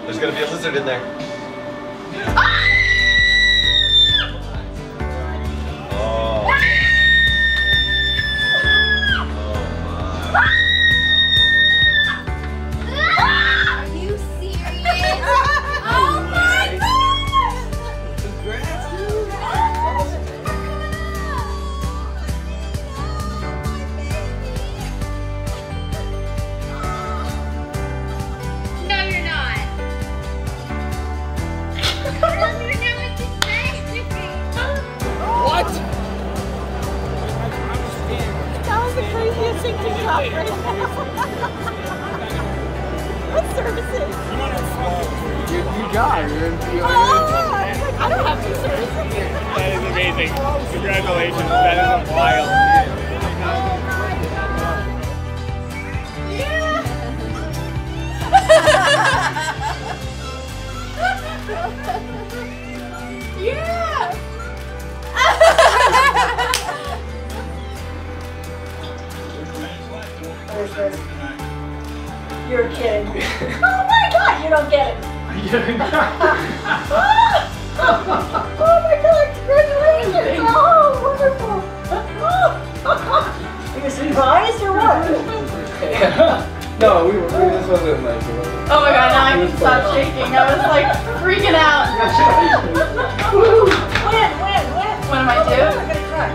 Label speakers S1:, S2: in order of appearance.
S1: There's gonna be a lizard in there. Oh.
S2: Are you serious? Oh my god!
S3: Congrats,
S2: No, you're not.
S3: What?
S4: That was the craziest thing to drop right now. What services?
S3: You got it.
S4: Oh, I don't have any services.
S5: That is amazing. Congratulations. That is wild.
S4: Yeah! You're kidding. Oh my god, you don't get it. Oh my god, congratulations! Oh, wonderful! Are you surprised or what?
S3: No, this wasn't like.
S4: Oh my god, now I can stop shaking. I was like freaking out. Win. What am I doing? I'm gonna cry.